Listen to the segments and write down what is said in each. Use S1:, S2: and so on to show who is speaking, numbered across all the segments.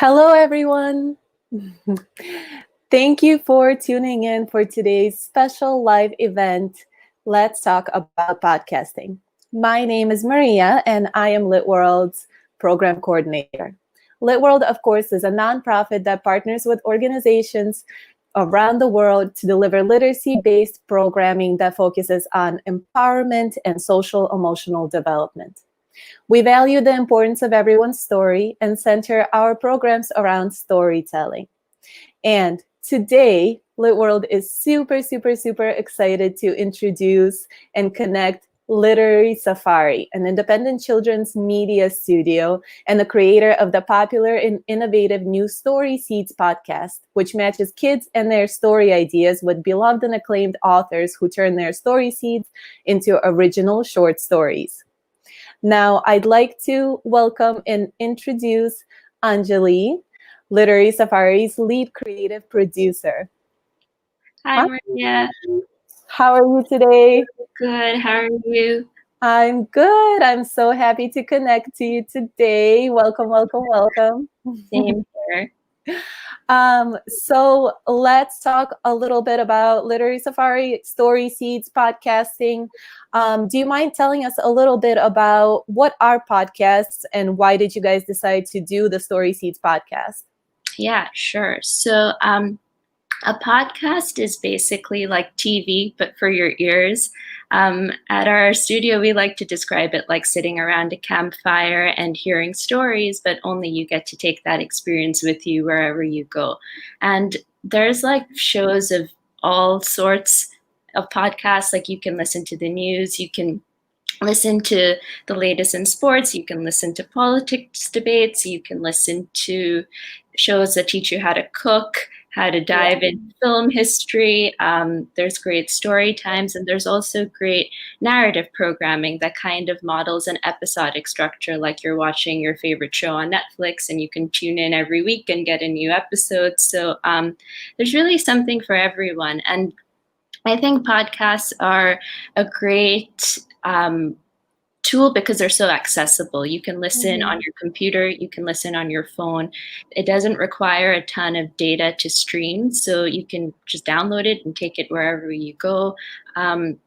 S1: Hello, everyone. Thank you for tuning in for today's special live event. Let's talk about podcasting. My name is Maria, and I am LitWorld's program coordinator. LitWorld, of course, is a nonprofit that partners with organizations around the world to deliver literacy-based programming that focuses on empowerment and social emotional development. We value the importance of everyone's story and center our programs around storytelling. And today, LitWorld is super excited to introduce and connect Literary Safari, an independent children's media studio and the creator of the popular and innovative new Story Seeds podcast, which matches kids and their story ideas with beloved and acclaimed authors who turn their story seeds into original short stories. Now, I'd like to welcome and introduce Anjali, Literary Safari's lead creative producer.
S2: Hi, Maria.
S1: How are you today?
S2: Good. How are you?
S1: I'm good. I'm so happy to connect to you today. Welcome.
S2: Same here.
S1: So let's talk a little bit about Literary Safari, Story Seeds, podcasting. Do you mind telling us a little bit about what are podcasts and why did you guys decide to do the Story Seeds podcast?
S2: Yeah, sure. So a podcast is basically like TV, but for your ears. At our studio, we like to describe it like sitting around a campfire and hearing stories, but only you get to take that experience with you wherever you go. And there's like shows of all sorts of podcasts. Like you can listen to the news, you can listen to the latest in sports, you can listen to politics debates, you can listen to shows that teach you how to cook, how to dive in film history. There's great story times, and there's also great narrative programming that kind of models an episodic structure, like you're watching your favorite show on Netflix and you can tune in every week and get a new episode. So there's really something for everyone. And I think podcasts are a great tool because they're so accessible. You can listen on your computer, you can listen on your phone. It doesn't require a ton of data to stream, so you can just download it and take it wherever you go. And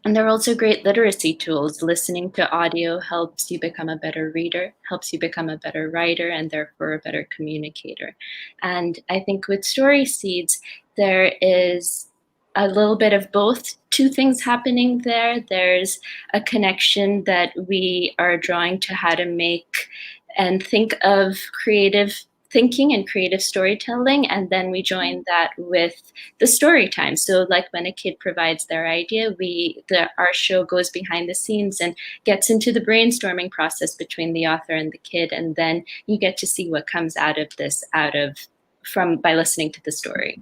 S2: they're also great literacy tools. Listening to audio helps you become a better reader, helps you become a better writer, and therefore a better communicator. And I think with Story Seeds, there is a little bit of both. Two things happening there. There's a connection that we are drawing to how to make and think of creative thinking and creative storytelling, and then we join that with the story time. So like when a kid provides their idea, our show goes behind the scenes and gets into the brainstorming process between the author and the kid, and then you get to see what comes out of this by listening to the story.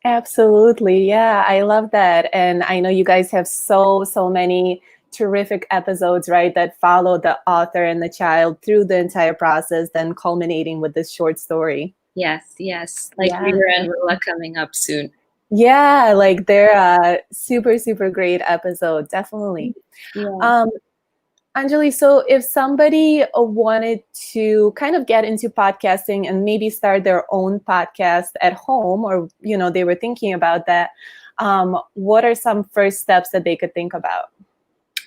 S1: Absolutely. Yeah, I love that. And I know you guys have so many terrific episodes, right, that follow the author and the child through the entire process, then culminating with this short story.
S2: Yes. Like Veera and Willa coming up soon.
S1: Yeah, like they're a super great episode, definitely.
S2: Yeah.
S1: Anjali, so if somebody wanted to kind of get into podcasting and maybe start their own podcast at home, or they were thinking about that, what are some first steps that they could think about?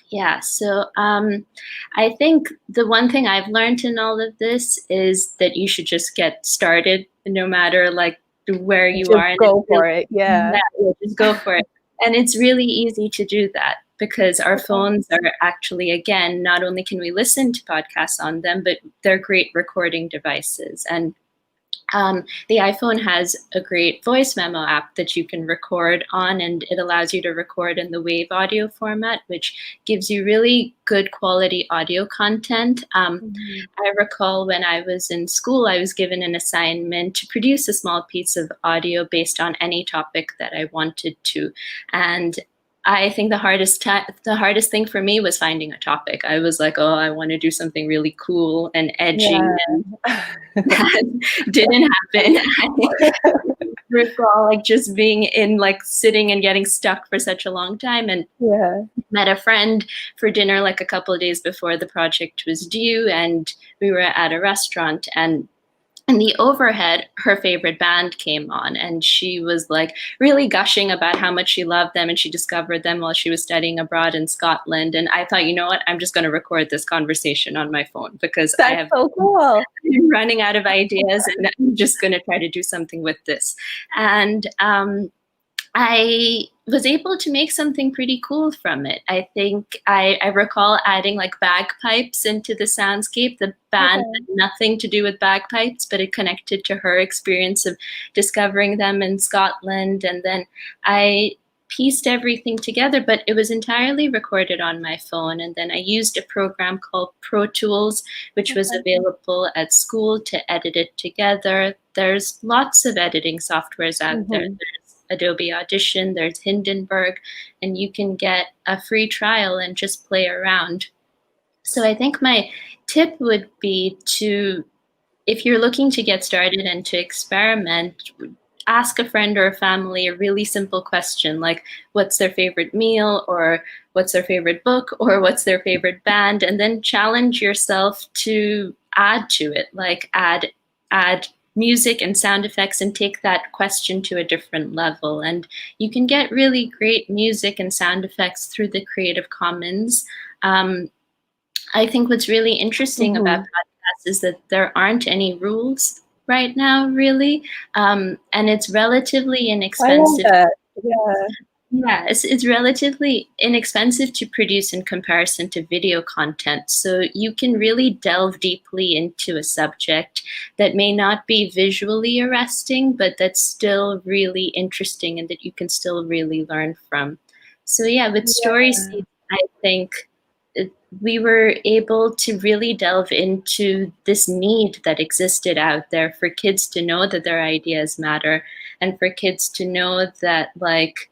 S2: Yeah, so I think the one thing I've learned in all of this is that you should just get started, no matter like where you
S1: just
S2: are.
S1: Go for it. Yeah.
S2: Just go for it. And it's really easy to do that because our phones are actually, again, not only can we listen to podcasts on them, but they're great recording devices. And the iPhone has a great voice memo app that you can record on, and it allows you to record in the WAV audio format, which gives you really good quality audio content. I recall when I was in school, I was given an assignment to produce a small piece of audio based on any topic that I wanted to. And I think the hardest thing for me was finding a topic. I was like, oh, I want to do something really cool and edgy.
S1: Yeah.
S2: And that didn't happen. I recall like just being in like sitting and getting stuck for such a long time, and met a friend for dinner like a couple of days before the project was due, and we were at a restaurant, and in the overhead, her favorite band came on, and she was like really gushing about how much she loved them, and she discovered them while she was studying abroad in Scotland. And I thought, you know what, I'm just going to record this conversation on my phone because I
S1: That's
S2: have
S1: so cool.
S2: been running out of ideas, and I'm just going to try to do something with this. And I was able to make something pretty cool from it. I think I recall adding like bagpipes into the soundscape. The band
S1: Okay.
S2: had nothing to do with bagpipes, but it connected to her experience of discovering them in Scotland. And then I pieced everything together, but it was entirely recorded on my phone. And then I used a program called Pro Tools, which was
S1: Okay.
S2: available at school, to edit it together. There's lots of editing softwares out there.
S1: Mhm.
S2: Adobe Audition, there's Hindenburg, and you can get a free trial and just play around. So I think my tip would be to, if you're looking to get started and to experiment, ask a friend or a family a really simple question like, what's their favorite meal, or what's their favorite book, or what's their favorite band, and then challenge yourself to add to it, like add music and sound effects and take that question to a different level. And you can get really great music and sound effects through the Creative Commons. Um, I think what's really interesting about
S1: Mhm.
S2: podcasts is that there aren't any rules right now, really, and it's relatively
S1: I love
S2: inexpensive.
S1: that. Yeah.
S2: Yeah, it's relatively inexpensive to produce in comparison to video content. So you can really delve deeply into a subject that may not be visually arresting, but that's still really interesting and that you can still really learn from. So yeah, with Story
S1: Yeah.
S2: Seeds, I think we were able to really delve into this need that existed out there for kids to know that their ideas matter, and for kids to know that like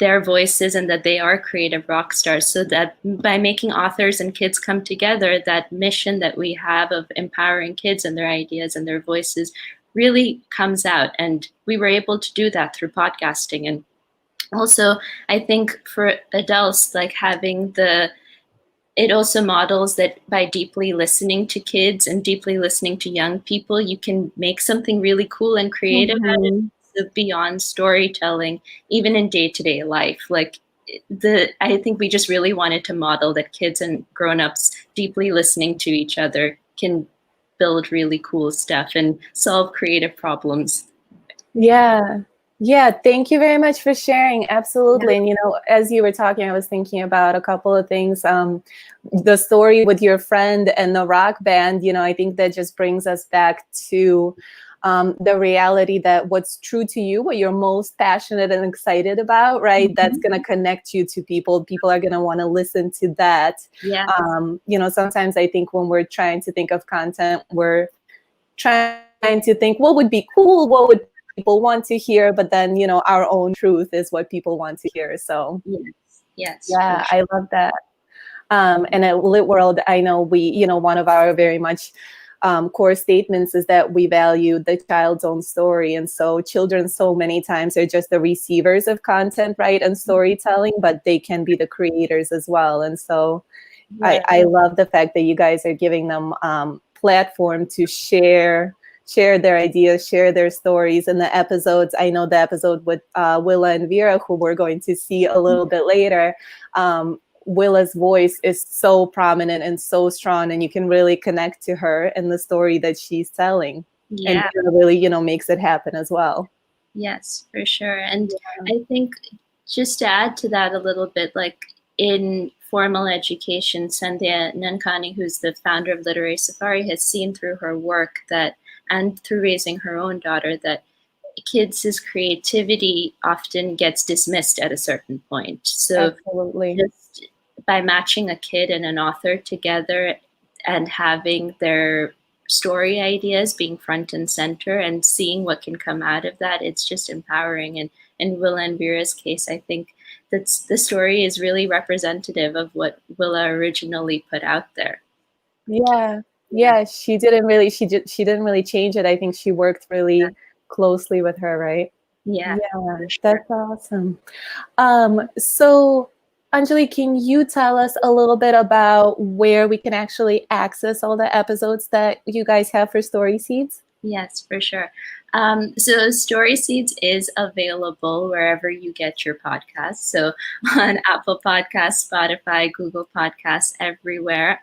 S2: their voices and that they are creative rock stars. So that by making authors and kids come together, that mission that we have of empowering kids and their ideas and their voices really comes out. And we were able to do that through podcasting. And also, I think for adults, like having the, it also models that by deeply listening to kids and deeply listening to young people, you can make something really cool and creative out of it,
S1: Mhm.
S2: so beyond storytelling, even in day-to-day life. Like I think we just really wanted to model that kids and grown-ups deeply listening to each other can build really cool stuff and solve creative problems.
S1: Yeah. Yeah, thank you very much for sharing.
S2: Yeah.
S1: Absolutely. And as you were talking, I was thinking about a couple of things. The story with your friend and the rock band, I think that just brings us back to the reality that what's true to you, what you're most passionate and excited about, right? That's
S2: Mhm.
S1: going to connect you to people. People are going to want to listen to that.
S2: Yeah.
S1: Sometimes I think when we're trying to think of content, we're trying to think what would be cool, what would people want to hear, but then our own truth is what people want to hear. So
S2: Yes. Yes, for
S1: yeah,
S2: sure.
S1: I love that. And at LitWorld, I know one of our very much core statements is that we value the child's own story. And so children so many times are just the receivers of content, right, and storytelling, but they can be the creators as well. And so I
S2: Right.
S1: love the fact that you guys are giving them platform to share their ideas, share their stories. And the episodes, I know the episode with Willa and Veera, who we're going to see a little bit later, Willa's voice is so prominent and so strong, and you can really connect to her and the story that she's telling. And
S2: Yeah.
S1: Veera really, makes it happen as well.
S2: Yes, for sure. And
S1: Yeah.
S2: I think just to add to that a little bit, like in formal education, Sandhya Nankani, who's the founder of Literary Safari, has seen through her work that, and through raising her own daughter, that kids' creativity often gets dismissed at a certain point. So
S1: Absolutely.
S2: just by matching a kid and an author together and having their story ideas being front and center and seeing what can come out of that, it's just empowering. And in Willa and Veera's case, I think that's the story is really representative of what Willa originally put out there.
S1: Yeah.
S2: Yeah.
S1: Yeah, she didn't really change it. I think she worked really closely with her, right?
S2: Yeah,
S1: Yeah,
S2: for sure.
S1: that's awesome. So Anjali, can you tell us a little bit about where we can actually access all the episodes that you guys have for Story Seeds?
S2: Yes, for sure. So Story Seeds is available wherever you get your podcasts. So on Apple Podcasts, Spotify, Google Podcasts, everywhere.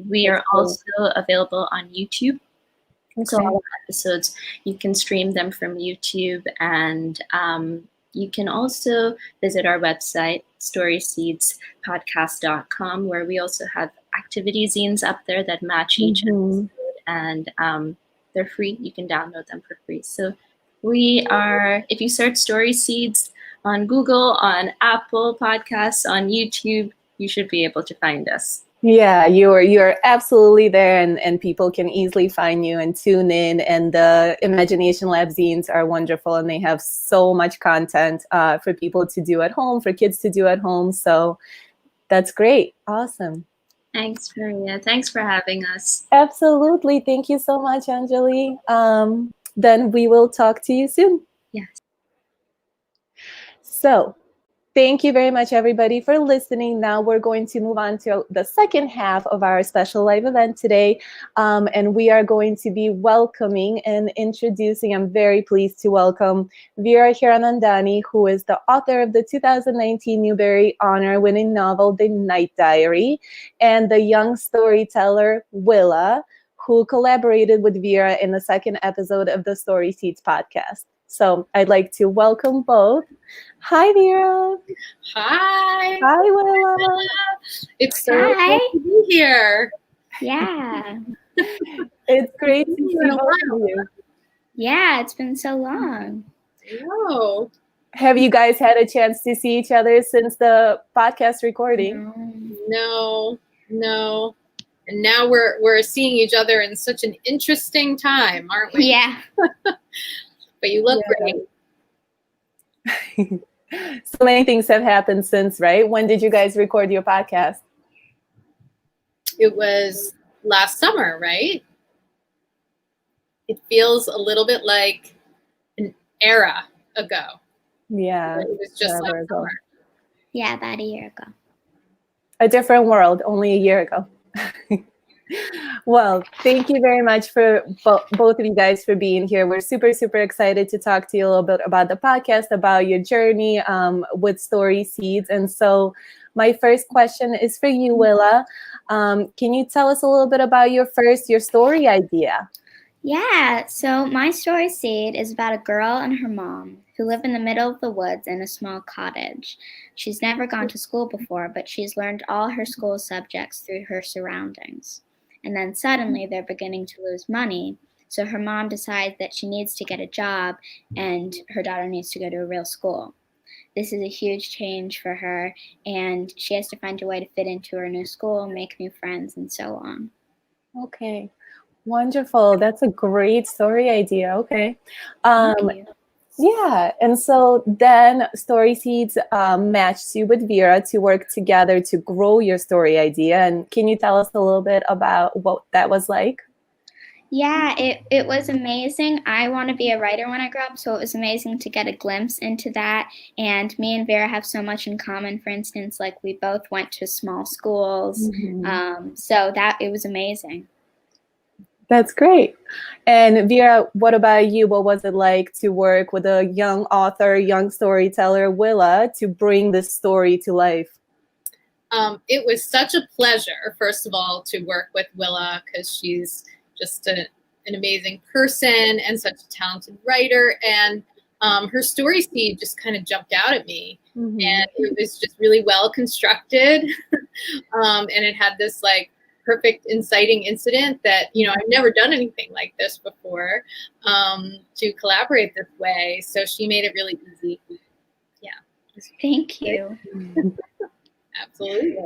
S2: We
S1: That's
S2: are
S1: cool.
S2: also available on YouTube. So
S1: Okay.
S2: all episodes, you can stream them from YouTube, and you can also visit our website, storyseedspodcast.com, where we also have activity zines up there that match each
S1: Mm-hmm.
S2: episode, and they're free. You can download them for free. So we are, if you search Story Seeds on Google, on Apple Podcasts, on YouTube, you should be able to find us.
S1: Yeah, you're absolutely there, and people can easily find you and tune in. And the Imagination Lab zines are wonderful, and they have so much content for people to do at home, for kids to do at home. So that's great. Awesome.
S2: Thanks, Maria. Thanks for having us.
S1: Absolutely. Thank you so much, Anjali. Then we will talk to you soon.
S2: Yes.
S1: So, thank you very much, everybody, for listening. Now we're going to move on to the second half of our special live event today. And we are going to be welcoming and introducing, I'm very pleased to welcome Veera Hiranandani, who is the author of the 2019 Newbery Honor-winning novel, The Night Diary, and the young storyteller, Willa, who collaborated with Veera in the second episode of the Story Seeds podcast. So I'd like to welcome both. Hi, Veera.
S3: Hi.
S1: Hi, Willa.
S3: It's so
S2: Hi.
S3: good to be here.
S2: Yeah.
S1: It's great to see
S3: been a
S1: both of you.
S2: Yeah, it's been so long.
S3: Whoa.
S1: Have you guys had a chance to see each other since the podcast recording?
S3: No. And now we're seeing each other in such an interesting time, aren't we?
S2: Yeah.
S3: But you look great.
S1: So many things have happened since, right? When did you guys record your podcast?
S3: It was last summer, right? It feels a little bit like an era ago.
S1: Yeah.
S3: It was just
S1: forever
S3: last
S1: ago.
S3: summer.
S2: Yeah, about a year ago.
S1: A different world, only a year ago. Well, thank you very much for both of you guys for being here. We're super, super excited to talk to you a little bit about the podcast, about your journey with Story Seeds. And so my first question is for you, Willa. Can you tell us a little bit about your story idea?
S4: Yeah, so my story seed is about a girl and her mom who live in the middle of the woods in a small cottage. She's never gone to school before, but she's learned all her school subjects through her surroundings. And then suddenly they're beginning to lose money, so her mom decides that she needs to get a job and her daughter needs to go to a real school. This is a huge change for her, and she has to find a way to fit into her new school, make new friends, and so on.
S1: Okay. Wonderful. That's a great story idea. Okay.
S4: Thank you.
S1: Yeah. And so then Story Seeds matched you with Veera to work together to grow your story idea. And can you tell us a little bit about what that was like?
S4: Yeah, it was amazing. I want to be a writer when I grow up, so it was amazing to get a glimpse into that. And me and Veera have so much in common. For instance, like we both went to small schools, so that it was amazing.
S1: That's great. And Veera, what about you? What was it like to work with a young author, young storyteller, Willa, to bring this story to life?
S3: It was such a pleasure, first of all, to work with Willa because she's just an amazing person and such a talented writer. And her story seed just kind of jumped out at me. And it was just really well constructed. And it had this like perfect inciting incident that, you know, I've never done anything like this before to collaborate this way. So she made it really easy. Yeah.
S4: Thank you.
S3: Absolutely.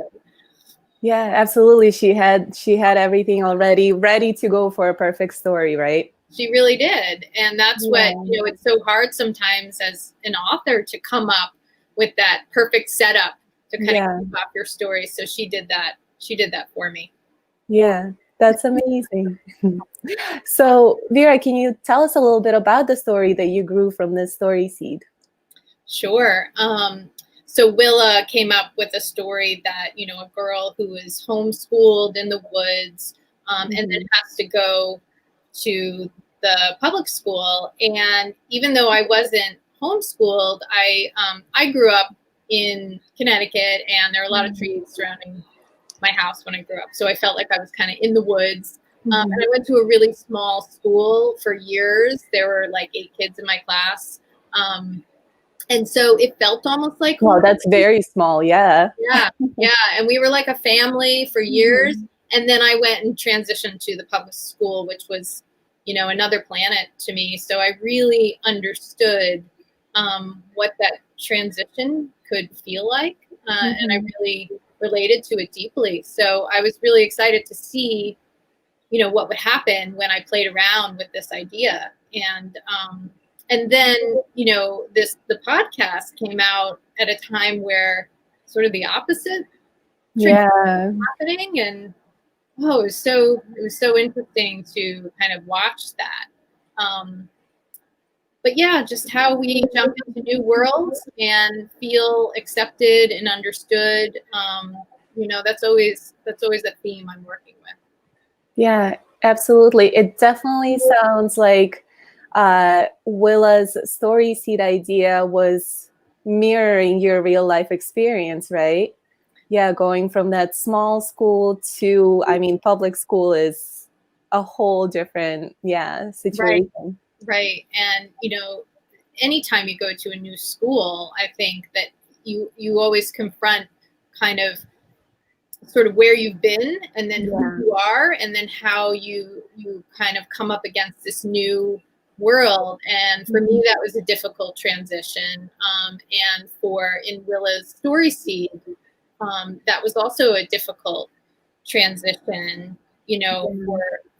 S1: Yeah, absolutely. She had everything already ready to go for a perfect story, right?
S3: She really did. And that's what, you know, it's so hard sometimes as an author to come up with that perfect setup to kind of keep up your story. So she did that. She did that for me.
S1: Yeah, that's amazing. So, Veera, can you tell us a little bit about the story that you grew from this story seed?
S3: Sure. So Willa came up with a story that, you know, a girl who is homeschooled in the woods and then has to go to the public school. And even though I wasn't homeschooled, I grew up in Connecticut, and there are a lot of trees surrounding my house when I grew up. So I felt like I was kind of in the woods. And I went to a really small school for years. There were like 8 kids in my class. And so it felt almost like
S1: Wow, that's very small. Yeah.
S3: Yeah. And we were like a family for years. And then I went and transitioned to the public school, which was, another planet to me. So I really understood what that transition could feel like. And I really related to it deeply. So I was really excited to see, what would happen when I played around with this idea. And then, the podcast came out at a time where sort of the opposite was happening. And it was so interesting to kind of watch that. But yeah, just how we jump into new worlds and feel accepted and understood. That's always a theme I'm working with.
S1: Yeah, absolutely. It definitely sounds like Willa's story seed idea was mirroring your real life experience, right? Yeah, going from that small school to, public school is a whole different, situation.
S3: Right. And, anytime you go to a new school, I think that you always confront kind of sort of where you've been, and then who you are, and then how you kind of come up against this new world. And for me, that was a difficult transition. And in Willa's story seed, that was also a difficult transition,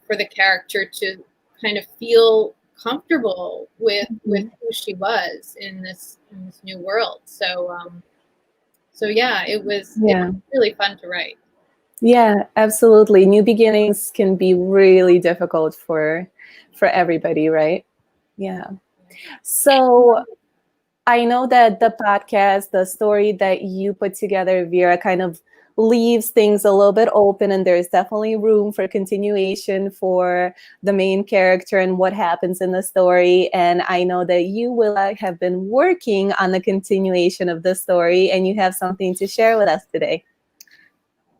S3: for the character to kind of feel comfortable with who she was in this new world. So yeah, it was really fun to write.
S1: Yeah, absolutely. New beginnings can be really difficult for everybody, right? Yeah. So I know that the podcast, the story that you put together, Veera, kind of leaves things a little bit open, and there's definitely room for continuation for the main character and what happens in the story. And I know that you, Willa, have been working on the continuation of the story, and you have something to share with us today.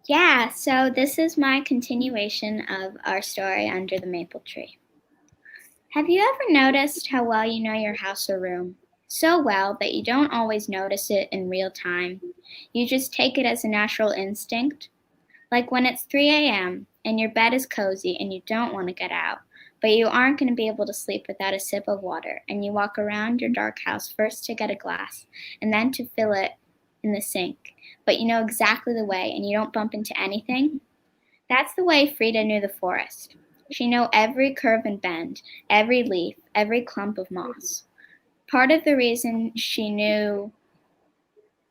S4: Yeah, so this is my continuation of our story Under the Maple Tree. Have you ever noticed how well you know your house or room? So well that you don't always notice it in real time. You just take it as a natural instinct. Like when it's 3 a.m. and your bed is cozy and you don't want to get out, but you aren't going to be able to sleep without a sip of water, and you walk around your dark house first to get a glass and then to fill it in the sink, but you know exactly the way and you don't bump into anything? That's the way Frida knew the forest. She knew every curve and bend, every leaf, every clump of moss. Part of the reason she knew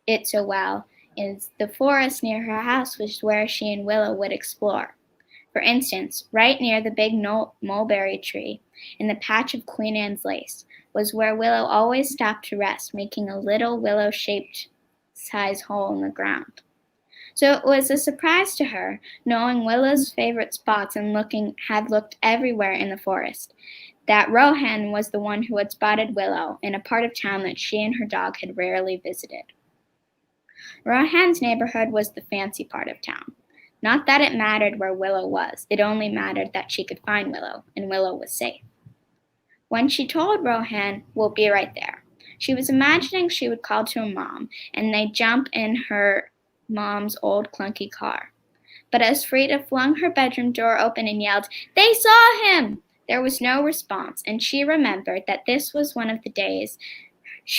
S4: it so well is the forest near her house was where she and Willa would explore. For instance, right near the big mulberry tree in the patch of Queen Anne's lace was where Willow always stopped to rest, making a little willow-shaped size hole in the ground. So it was a surprise to her, knowing Willa's favorite spots and had looked everywhere in the forest, that Rohan was the one who had spotted Willow in a part of town that she and her dog had rarely visited. Rohan's neighborhood was the fancy part of town. Not that it mattered where Willow was, it only mattered that she could find Willow, and Willow was safe. When she told Rohan, "We'll be right there," she was imagining she would call to her mom, and they'd jump in her mom's old clunky car. But as Frida flung her bedroom door open and yelled, "They saw him!" there was no response, and she remembered that this was one of the days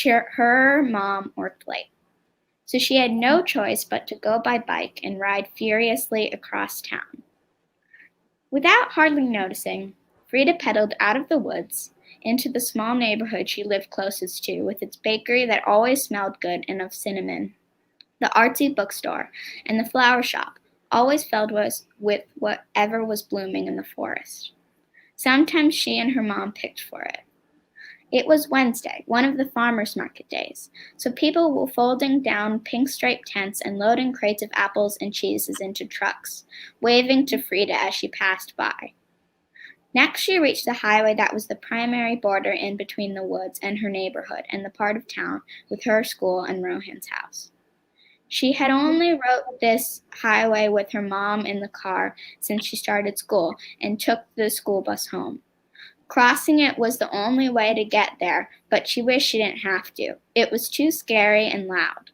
S4: her mom worked late. So she had no choice but to go by bike and ride furiously across town. Without hardly noticing, Frida pedaled out of the woods into the small neighborhood she lived closest to, with its bakery that always smelled good and of cinnamon, the artsy bookstore, and the flower shop, always filled with whatever was blooming in the forest. Sometimes she and her mom picked for it. It was Wednesday, one of the farmers' market days, so people were folding down pink striped tents and loading crates of apples and cheeses into trucks, waving to Frida as she passed by. Next, she reached the highway that was the primary border in between the woods and her neighborhood and the part of town with her school and Rohan's house. She had only rode this highway with her mom in the car since she started school and took the school bus home. Crossing it was the only way to get there, but she wished she didn't have to. It was too scary and loud.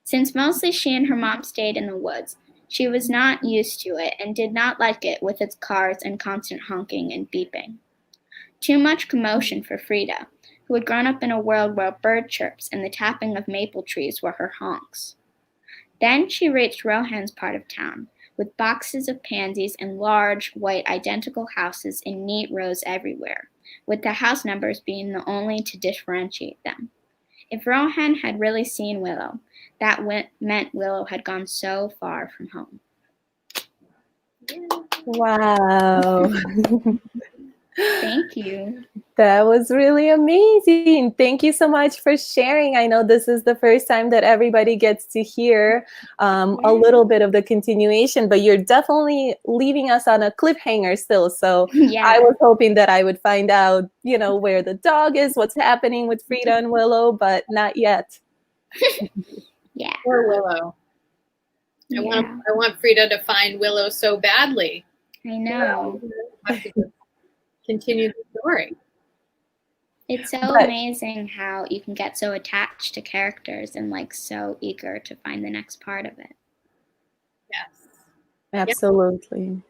S4: Since mostly she and her mom stayed in the woods, she was not used to it and did not like it with its cars and constant honking and beeping. Too much commotion for Frida, who had grown up in a world where bird chirps and the tapping of maple trees were her honks. Then she reached Rohan's part of town, with boxes of pansies and large, white, identical houses in neat rows everywhere, with the house numbers being the only to differentiate them. If Rohan had really seen Willow, that meant Willow had gone so far from home.
S1: Wow.
S4: Thank you.
S1: That was really amazing. Thank you so much for sharing. I know this is the first time that everybody gets to hear a little bit of the continuation, but you're definitely leaving us on a cliffhanger still. So I was hoping that I would find out, where the dog is, what's happening with Frida and Willow, but not yet.
S4: Yeah.
S3: Poor Willow. I want Frida to find Willow so badly.
S4: I know.
S3: Continue the story.
S4: It's so amazing how you can get so attached to characters and so eager to find the next part of it.
S3: Yes.
S1: Absolutely.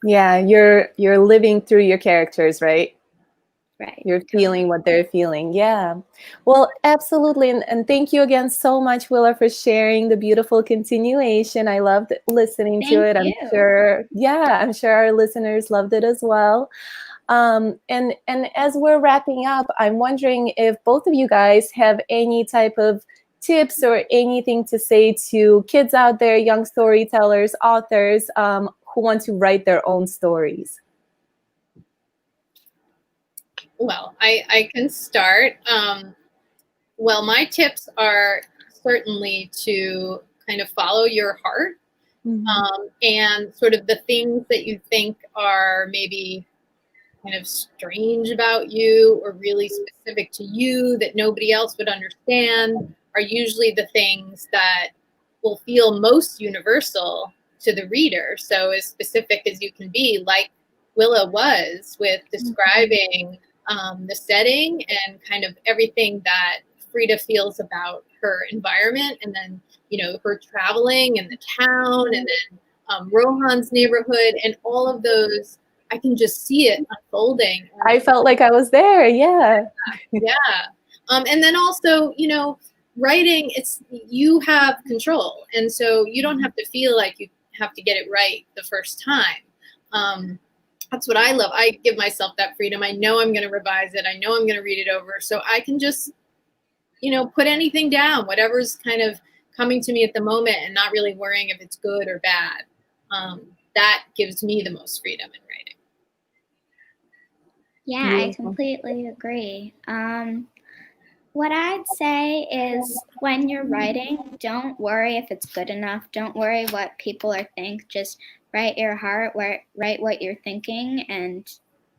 S1: Yeah, you're living through your characters, right?
S4: Right.
S1: You're feeling what they're feeling. Yeah. Well, absolutely. And thank you again so much, Willa, for sharing the beautiful continuation. I loved listening to it. I'm sure our listeners loved it as well. And as we're wrapping up, I'm wondering if both of you guys have any type of tips or anything to say to kids out there, young storytellers, authors who want to write their own stories.
S3: Well, I can start. Well, my tips are certainly to kind of follow your heart, and sort of the things that you think are maybe kind of strange about you or really specific to you that nobody else would understand are usually the things that will feel most universal to the reader. So as specific as you can be, like Willa was with describing the setting and kind of everything that Frida feels about her environment, and then her traveling and the town, and then Rohan's neighborhood, and all of those. I can just see it unfolding.
S1: I felt like I was there. Yeah.
S3: And then also, writing, you have control, and so you don't have to feel like you have to get it right the first time. That's what I love. I give myself that freedom. I know I'm going to revise it. I know I'm going to read it over. So I can just, put anything down, whatever's kind of coming to me at the moment, and not really worrying if it's good or bad. That gives me the most freedom in writing.
S4: Yeah, I completely agree. What I'd say is when you're writing, don't worry if it's good enough. Don't worry what people are think. Just write your heart, write what you're thinking, and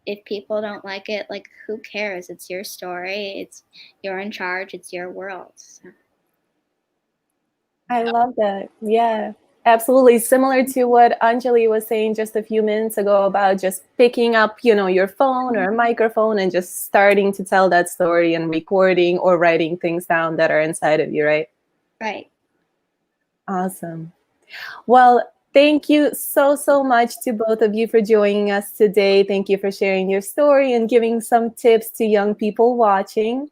S4: if people don't like it, who cares? It's your story. You're in charge. It's your world. So.
S1: I love that. Yeah, absolutely. Similar to what Anjali was saying just a few minutes ago about just picking up, your phone or a microphone and just starting to tell that story and recording or writing things down that are inside of you, right?
S4: Right.
S1: Awesome. Well, thank you so much to both of you for joining us today. Thank you for sharing your story and giving some tips to young people watching.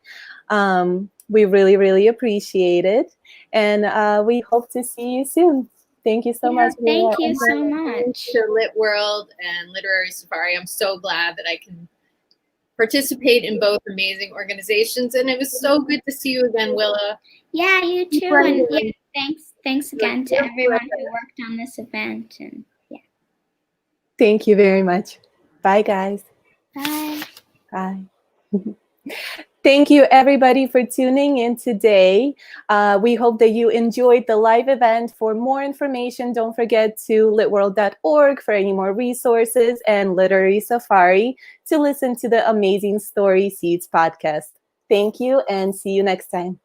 S1: We really, really appreciate it. And we hope to see you soon. Thank you so much.
S4: Thank you so much.
S3: To LitWorld and Literary Safari. I'm so glad that I can participate in both amazing organizations. And it was so good to see you again, Willa.
S4: Yeah, you too. And thanks again to everyone who worked on this event. And
S1: Thank you very much. Bye, guys.
S4: Bye.
S1: Bye. Thank you, everybody, for tuning in today. We hope that you enjoyed the live event. For more information, don't forget to litworld.org for any more resources, and Literary Safari to listen to the Amazing Story Seeds podcast. Thank you, and see you next time.